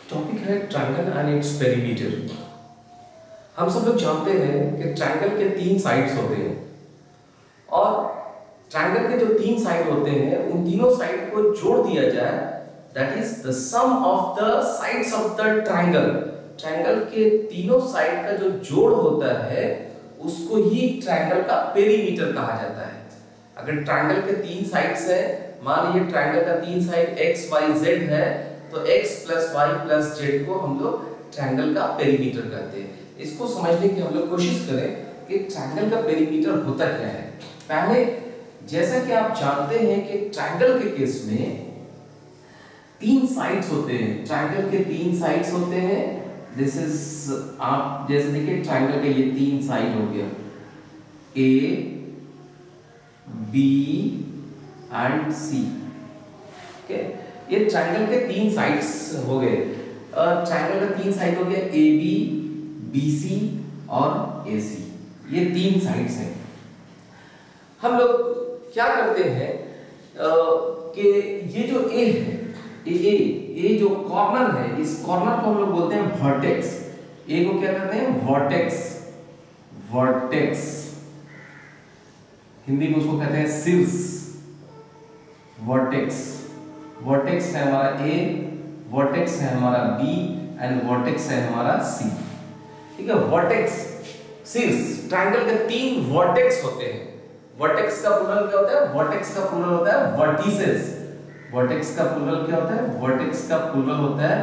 Topic है triangle and its perimeter. हम सब लोग जानते हैं कि ट्रायंगल के तीन साइड्स होते हैं और ट्रायंगल के जो तीन साइड होते हैं उन तीनों साइड को जोड़ दिया जाए, that is the sum of the sides of the triangle. Triangle के तीनों साइड का जो जोड़ होता है उसको ही ट्रायंगल का पेरीमीटर कहा जाता है। अगर ट्रायंगल के तीन साइड्स है, मान लीजिए ट्रायंगल का तीन साइड x y z है, तो x plus y plus z को हम लोग ट्रायंगल का पेरीमीटर कहते हैं। इसको समझने की हम लोग कोशिश करें कि ट्रायंगल का पेरीमीटर होता क्या है। पहले जैसा कि आप जानते हैं कि ट्रायंगल के केस में तीन साइड्स होते हैं, ट्रायंगल के तीन साइड्स होते हैं। दिस इज, आप जैसे देखिए ट्रायंगल के ये तीन साइड हो गया, A B and C। Okay, ये ट्रायंगल के तीन साइड्स हो गए। ट्रायंगल का तीन साइड हो गया AB BC और AC, ये तीन साइड्स हैं। हम लोग क्या करते हैं कि ये जो A है, ये जो कॉर्नर है, इस कॉर्नर को हम लोग बोलते हैं वर्टेक्स। A को क्या कहते हैं? वर्टेक्स। वर्टेक्स हिंदी में उसको कहते हैं शीर्ष। वर्टेक्स, वर्टेक्स है हमारा A, वर्टेक्स है हमारा B एंड वर्टेक्स है हमारा C। ठीक है, वर्टेक्स शीर्ष। ट्रायंगल के तीन वर्टेक्स होते हैं। वर्टेक्स का प्लूरल क्या होता है? वर्टेक्स का प्लूरल होता है वर्टिसेस। वर्टेक्स का प्लूरल क्या होता है? वर्टेक्स का प्लूरल होता है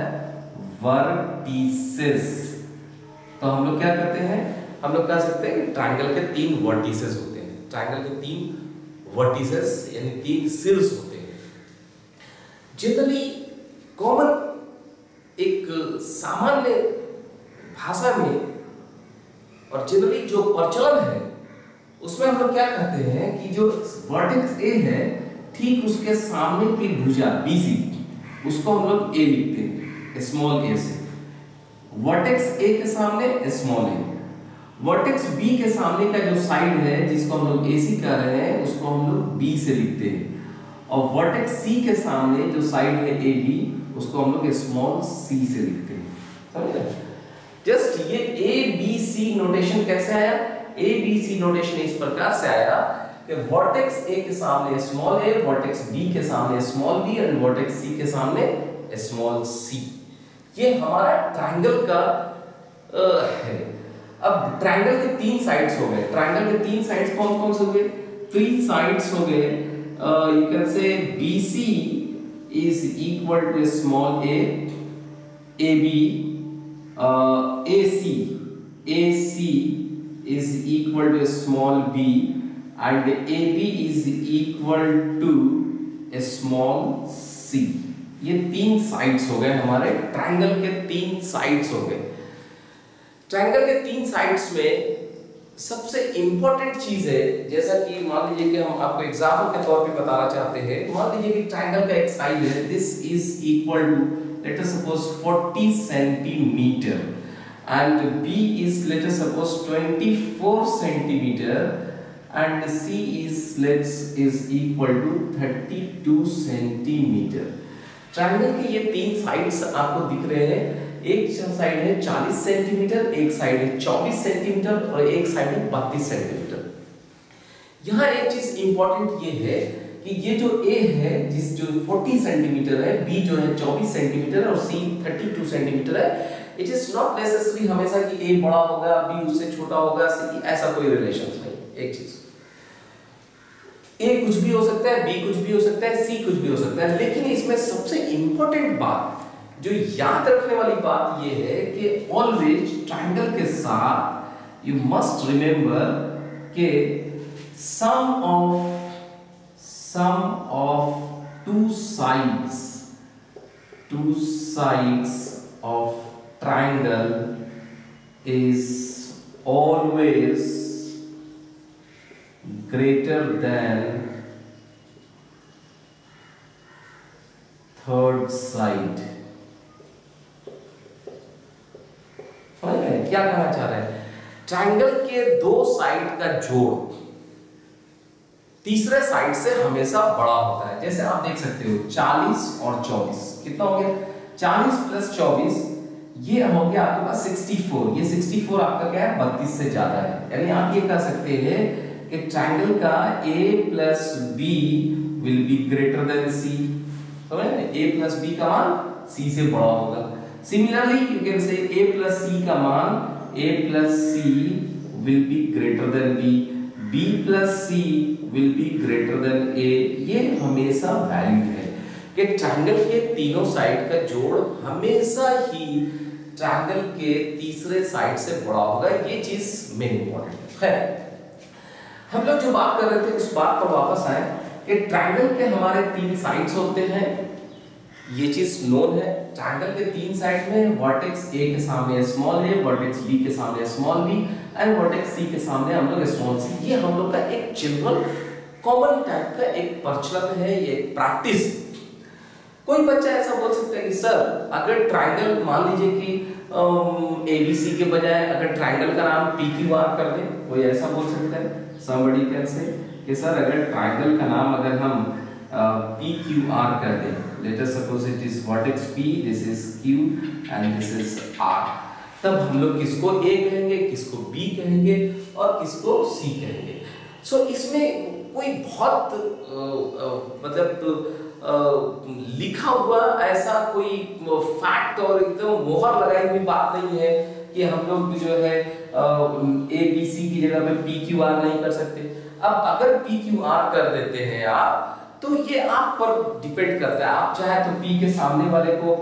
वर्टिसेस। तो हम लोग क्या करते हैं? हम लोग कह सकते हैं कि ट्रायंगल के तीन वर्टिसेस होते हैं। ट्रायंगल के तीन वर्टिसेस यानी तीन शीर्ष होते हैं। जनरली कॉमन एक सामान्य भाषा में और जनरली जो प्रचलन है उसमें हम लोग क्या कहते हैं कि जो वर्टेक्स A है, ठीक उसके सामने की भुजा BC, उसको हम लोग A लिखते हैं, स्मॉल a से। वर्टेक्स A के सामने स्मॉल a। वर्टेक्स B के सामने का जो साइड है जिसको हम लोग AC कह रहे हैं, उसको हम लोग B से लिखते हैं। और वर्टेक्स C के सामने जो साइड है AB, उसको हम लोग स्मॉल c से लिखते हैं। समझे? जस्ट ये ABC नोटेशन कैसे आया? ABC नोटेशन इस प्रकार से आया कि वर्टेक्स A के सामने स्मॉल a, वर्टेक्स B के सामने स्मॉल b और वर्टेक्स C के सामने स्मॉल c। ये हमारा ट्रायंगल का है। अब ट्रायंगल के तीन साइड्स हो गए। ट्रायंगल के तीन साइड्स कौन कौन से हो गए? थ्री साइड्स हो गए। You can say BC is equal to small a, AB, AC is equal to small b and AB is equal to small c। ये तीन साइड्स हो गए हमारे ट्रायंगल के, तीन साइड्स हो गए। ट्रायंगल के तीन साइड्स में सबसे इंपॉर्टेंट चीज है, जैसा कि मान लीजिए कि हम आपको एग्जाम्पल के तौर पे बताना चाहते हैं। मान लीजिए कि ट्रायंगल का एक साइड है, this is equal to let us suppose 40 centimetre and B is let us suppose 24 centimeter and C is equal to 32 centimeter। Triangle के ये तीन साइड्स आपको दिख रहे हैं। एक साइड है 40 सेंटीमीटर, एक साइड है 24 सेंटीमीटर और एक साइड है 32 सेंटीमीटर। यहाँ एक चीज इंपॉर्टेंट ये है कि ये जो A है जिस जो 40 सेंटीमीटर है, B जो है 24 सेंटीमीटर और C 32 सेंटीमीटर है। इट इज नॉट नेसेसरी हमेशा कि A बड़ा होगा B उससे छोटा होगा, C ऐसा कोई रिलेशन नहीं। एक चीज, A कुछ भी हो सकता है, B कुछ भी हो सकता है, C कुछ भी हो सकता है, लेकिन इसमें सबसे इंपॉर्टेंट बात जो याद रखने वाली बात ये है कि ऑलवेज ट्रायंगल के साथ यू मस्ट रिमेंबर कि sum of two sides of triangle is always greater than third side। क्या कहना चाह रहे हैं? ट्रायंगल के दो साइड का जोड़ तीसरे साइड से हमेशा बड़ा होता है। जैसे आप देख सकते हो 40 और 24 कितना हो गया? 40 प्लस 24 ये हो गया आपके पास 64। ये 64 आपका क्या है 32 से ज्यादा है। यानी आप ये कह सकते हैं कि ट्रायंगल का a plus B will be greater than C. समझ रहे हैं? a प्लस बी का मान c से बड़ा होगा। Similarly you can say a plus c का मान a plus c will be greater then b, b plus c will be greater then a। ये हमेशा वैलिड है कि ट्रायंगल के तीनों साइड का जोड़ हमेशा ही ट्रायंगल के तीसरे साइड से बड़ा होगा। ये चीज मेन इंपॉर्टेंट है। हम लोग जो बात कर रहे थे उस बात पर वापस आए कि ट्रायंगल के हमारे तीन साइड्स होते हैं। ये चीज नोन है। ट्रायंगल के तीन साइड में वर्टेक्स a के सामने स्मॉल a, वर्टेक्स b के सामने small b and vertex c के सामने हम लोग स्मॉल c। ये हम लोग का एक जनरल कॉमन टाइप का एक प्रचलन है, ये एक प्रैक्टिस। कोई बच्चा ऐसा बोल सकता है कि सर अगर ट्रायंगल मान लीजिए कि ABC के बजाय अगर ट्रायंगल का नाम PQR कर दें, कोई ऐसा बोल सकता है? somebody can say कि सर अगर ट्रायंगल का नाम अगर हम PQR कर दें, let us suppose it is vertex P, this is Q and this is R, तब हम लोग किसको A कहेंगे, किसको B कहेंगे और किसको C कहेंगे। सो इसमें कोई बहुत मतलब लिखा हुआ ऐसा कोई फैक्ट और एकदम मोहर लगाई हुई बात नहीं है कि हम लोग जो है ABC की जगह पे PQR नहीं कर सकते। अब अगर PQR कर देते हैं आप तो ये आप पर डिपेंड करता है। आप चाहे तो P के सामने वाले को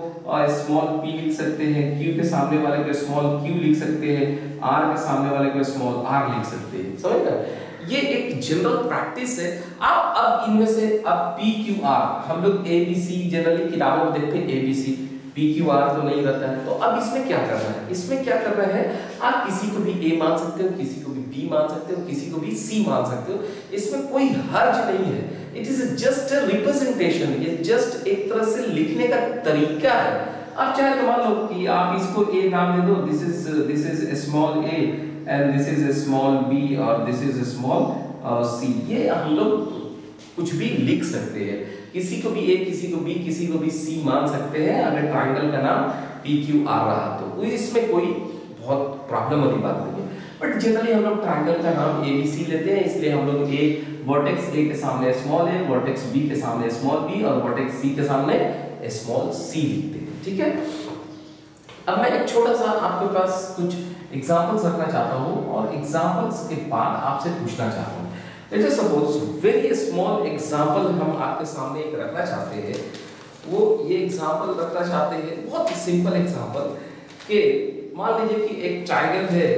स्मॉल p लिख सकते हैं, Q के सामने वाले को स्मॉल q लिख सकते हैं, R के सामने वाले को स्मॉल r लिख सकते हैं। समझ गए? ये एक जनरल प्रैक्टिस है। आप अब इनमें से अब PQR हम लोग ABC जनरली किताबों में देखते हैं ABC, PQR तो नहीं रहता है। तो अब इसमें क्या करना है? इसमें क्या करना है, आप किसी को भी A मान सकते हो, किसी को भी B मान सकते हो, किसी को भी C मान सकते हो। इसमें कोई हर्ज नहीं है। It is just a representation, ये जस्ट एक तरह से लिखने का तरीका है। आप चाहे तो मान लो कि आप इसको A नाम दे दो, this is small a and this is a small b और this is a small c। ये हम लोग कुछ भी लिख सकते हैं। किसी को भी a, किसी को b, किसी को भी c मान सकते हैं अगर ट्रायंगल का नाम PQR रहा तो इसमें कोई बहुत प्रॉब्लम वाली बात नहीं है। बट जनरली हम लोग ट्रायंगल का नाम ABC लेते हैं, इसलिए हम लोग वर्टेक्स A के सामने स्मॉल a, वर्टेक्स B के सामने स्मॉल b और वर्टेक्स C के सामने स्मॉल c लिखते हैं। ठीक है? अब मैं एक छोटा सा आपके पास कुछ एग्जांपल्स रखना चाहता हूं और एग्जांपल्स के बाद आपसे पूछना चाहता हूं। Let's just suppose very small example हम आपके सामने एक रखना चाहते हैं। वो ये एग्जांपल रखना चाहते हैं बहुत ही सिंपल एग्जांपल कि मान लीजिए कि एक ट्रायंगल है,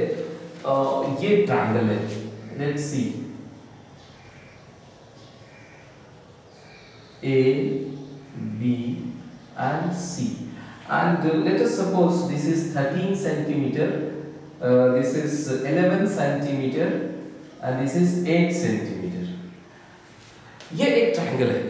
ये ट्रायंगल है, let's see A B and C and let us suppose this is 13 centimeter, this is 11 centimeter and this is 8 centimeter। ये एक ट्रायंगल है,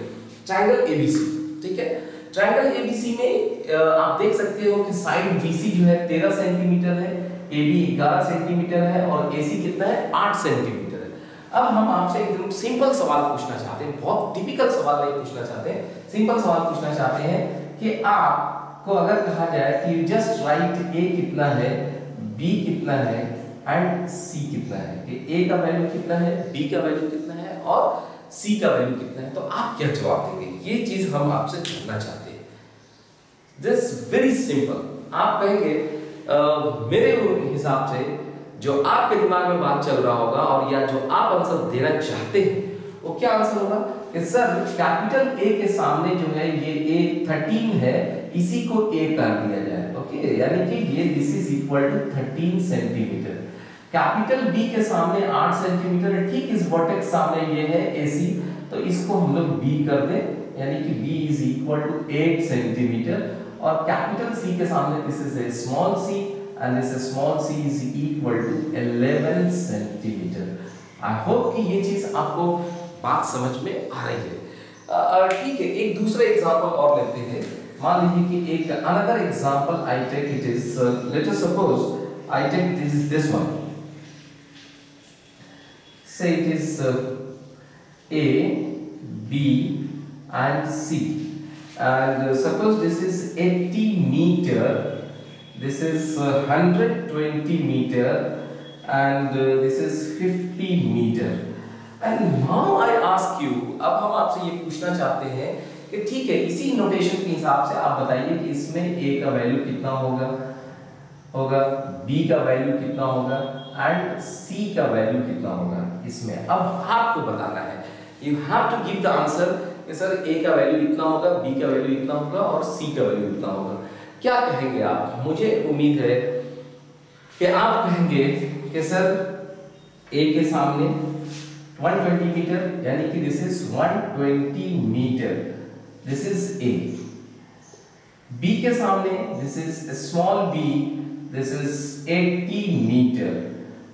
ट्रायंगल ABC। ठीक है? ट्रायंगल ABC में आप देख सकते हो कि साइड BC जो है 13 सेंटीमीटर है, AB 11 सेंटीमीटर है और AC कितना है 8 सेंटीमीटर है। अब हम आपसे एकदम सिंपल सवाल पूछना चाहते हैं, बहुत टिपिकल सवाल नहीं पूछना चाहते, सिंपल सवाल पूछना चाहते हैं कि आपको अगर कहा जाए कि जस्ट राइट A कितना है, B कितना है एंड C कितना है, कि A का वैल्यू कितना है, B का वैल्यू कितना है और C का वैल्यू कितना है, तो आप क्या जवाब देंगे? ये चीज हम आपसे जानना चाहते हैं। This very simple. आप कहेंगे मेरे हिसाब से जो आपके दिमाग में बात चल रहा होगा और या जो आप आंसर देना चाहते हैं वो क्या आंसर होगा कि सर कैपिटल A के सामने जो है ये A 13 है, इसी को A कर दिया जाए। ओके, यानी कि ये this is equal to 13 centimetre. Capital B के सामने 8 सेंटीमीटर है, ठीक इस वर्टेक्स सामने ये है AC, तो इसको हम लोग B कर दें, यानी कि B is equal to 8 centimetre और कैपिटल C के सामने this is a small c and this small c is equal to 11 centimetre. I hope कि ये चीज आपको बात समझ में आ रही है। ठीक है, एक दूसरा एग्जांपल और लेते हैं। मान लीजिए कि एक another example I take, it is let us suppose I take this one, say it is A B and C। and suppose this is 80 meter, this is 120 meter, and this is 50 meter. And now I ask you, अब हम आपसे ये पूछना चाहते हैं कि ठीक है, इसी नोटेशन के हिसाब से आप बताइए कि इसमें a का वैल्यू कितना होगा, b का वैल्यू कितना होगा एंड c का वैल्यू कितना होगा इसमें। अब आपको बताना है, you have to give the answer कि सर a का वैल्यू इतना होगा, b का वैल्यू इतना होगा और c का वैल्यू इतना होगा। क्या कहेंगे आप? मुझे उम्मीद है कि आप कहेंगे कि सर a के सामने 120 मीटर, यानी कि this is 120 metre, this is a। b के सामने this is small b, this is 80 metre,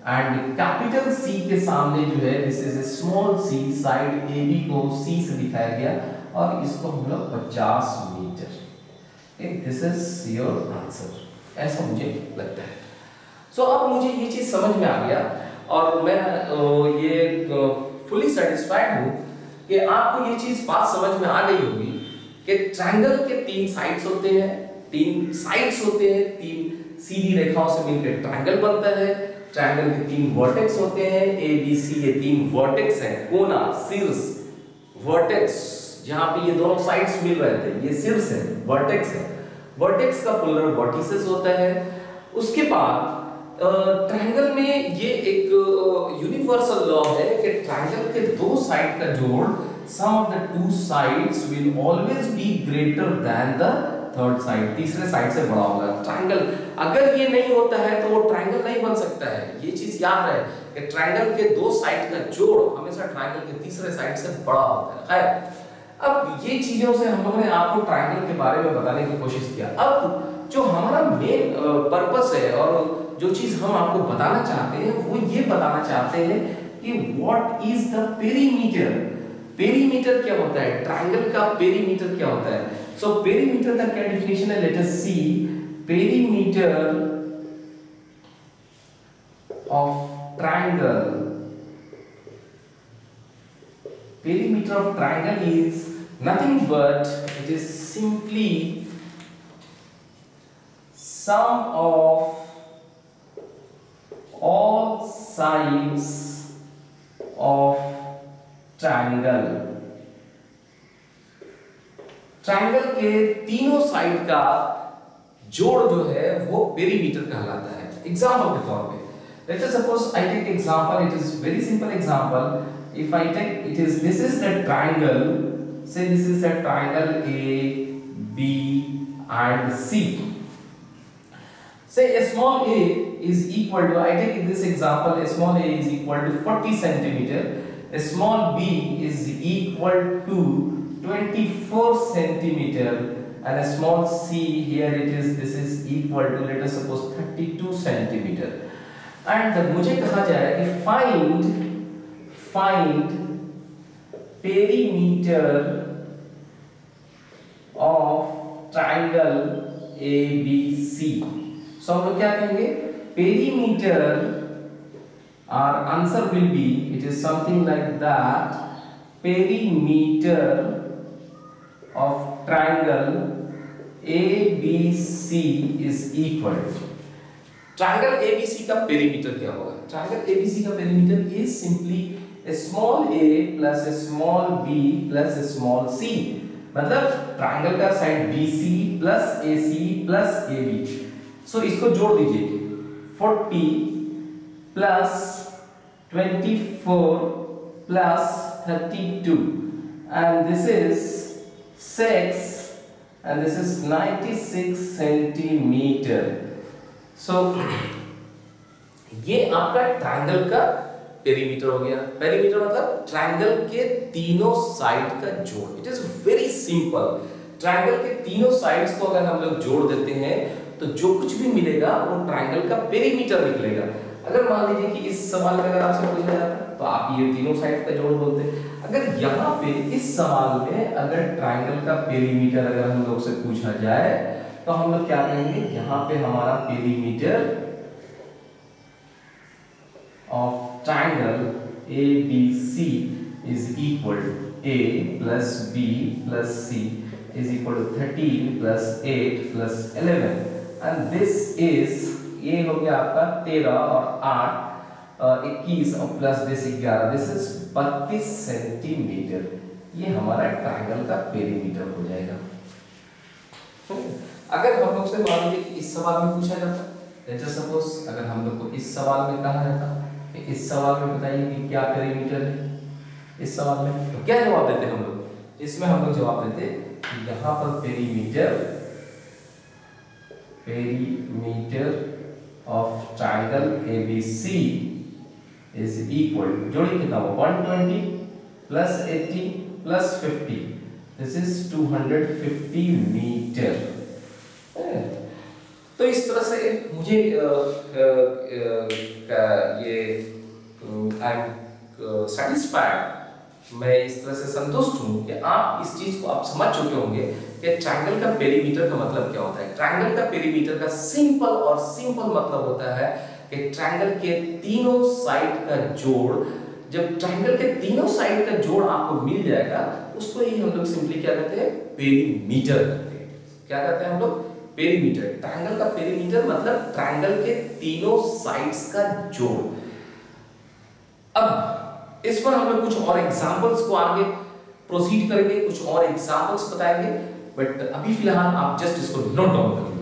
and capital C के सामने जो है this is small c, side AB को C से दिखाया गया और इसको हम लोग 50 metre. This is your answer, ऐसा मुझे लगता है। सो अब मुझे ये चीज समझ में आ गया और मैं ये फुली सेटिस्फाइड हूँ कि आपको ये चीज बात समझ में आ गई होगी कि ट्रायंगल के तीन साइड्स होते हैं, तीन सीधी रेखाओं से मिलकर ट्रायंगल बनता है। ट्रायंगल के तीन वर्टेक्स होते हैं, ए बी सी, ये तीन वर्टेक्स हैं, कोना, शीर्ष, वर्टेक्स, जहां पे ये दोनों साइड्स मिल रहे थे, ये शीर्ष है, वर्टेक्स है। वर्टेक्स का पोलर वर्टिसेस होता है। उसके बाद ट्रायंगल में ये एक यूनिवर्सल लॉ है कि ट्रायंगल के दो साइड का जोड़, sum of the two sides will always be greater than the third side, तीसरे साइड से बड़ा होगा। ट्रायंगल अगर ये नहीं होता है तो वो ट्रायंगल नहीं बन सकता है। ये चीज याद रहे कि ट्रायंगल के दो साइड का जोड़ हमेशा ट्रायंगल के तीसरे साइड से बड़ा होता है। खैर, अब ये चीजों से हम लोगों ने आपको ट्रायंगल के बारे में बताने की कोशिश किया। अब जो हमारा मेन पर्पस है और जो चीज हम आपको बताना चाहते हैं वो ये बताना चाहते हैं कि what is the perimeter. Perimeter क्या होता है? ट्रायंगल का पेरीमीटर क्या होता है? सो पेरीमीटर का क्या डेफिनेशन है? Let us see. Perimeter of triangle, perimeter of triangle is nothing but it is simply sum of all sides of triangle। Triangle के तीनों साइड का जोड़ जो है वो पेरीमीटर कहलाता है। एग्जांपल के तौर पे let us suppose I take example, it is very simple example. If I take this is the triangle, say this is a triangle A, B and C. Say a small a is equal to, I take this example, a small a is equal to 40 centimeter, a small b is equal to 24 centimeter, and a small c here it is, this is equal to, let us suppose 32 centimeter. And मुझे कहा जाए कि find perimeter of triangle ABC। So हम लोग क्या कहेंगे? Perimeter, our answer will be, it is something like that, perimeter of triangle ABC is equal। Triangle ABC का perimeter क्या होगा? ट्रायंगल ABC का perimeter is simply a small a plus a small b plus a small c। मतलब triangle का side BC plus AC plus AB। सो इसको जोड़ दीजिए, 40 plus 24 plus 32 and this is 6 and this is 96 centimeter। सो ये आपका triangle का perimeter हो गया। पेरीमीटर मतलब ट्रायंगल के तीनों साइड का जोड़। It is very simple. Triangle के तीनों साइड्स को अगर हम लोग जोड़ देते हैं तो जो कुछ भी मिलेगा वो ट्रायंगल का पेरीमीटर निकलेगा। अगर मान लीजिए कि इस सवाल में अगर आपसे पूछा जाता तो आप ये तीनों साइड का जोड़ बोलते। अगर यहाँ पे इस सवाल में अगर ट्रायंगल का पेरीमीटर अगर हम लोग से पूछा जाए तो हम लोग क्या कहेंगे? यहाँ पे हमारा perimeter of triangle ABC is equal to A plus B plus C is equal to 13 plus 8 plus 11 and this is, ये हो गया आपका 13 और 8 21 और plus this 11, this is 32 centimetre. ये हमारा ट्रायंगल का पेरीमीटर हो जाएगा। अगर हम लोग से मान लीजिए इस सवाल में पूछा जाता, जैसे सपोज अगर हम लोग को इस सवाल में कहा जाता कि इस सवाल में बताइए कि क्या पेरीमीटर है, इस सवाल में तो क्या जवाब देते हम लोग? इसमें हम लोग जवाब देते कि यहाँ पर perimeter of triangle ABC is equal, जोड़िए कितना हुआ 120 plus 80 plus 50, this is 250 metre. तो इस तरह से मुझे ये आई एम सेटिस्फाइड, मैं इस तरह से संतुष्ट हूँ कि आप इस चीज को आप समझ चुके होंगे कि ट्रायंगल का पेरीमीटर का मतलब क्या होता है। ट्रायंगल का पेरीमीटर का सिंपल मतलब होता है कि ट्रायंगल के तीनों साइड का जोड़, जब ट्रायंगल के तीनों साइड का जोड़ आपको मिल जाएगा उसको ही हम लोग सिंपली क्या कहते हैं, पेरीमीटर कहते हैं। क्या कहते हैं हम लोग? पेरीमीटर। ट्रायंगल का पेरीमीटर मतलब ट्रायंगल के तीनों साइड्स का जोड़। अब इस पर हम लोग कुछ और एग्जांपल्स को आगे प्रोसीड करेंगे, कुछ और एग्जांपल्स बताएंगे, बट अभी फिलहाल आप जस्ट इसको नोट डाउन करेंगे।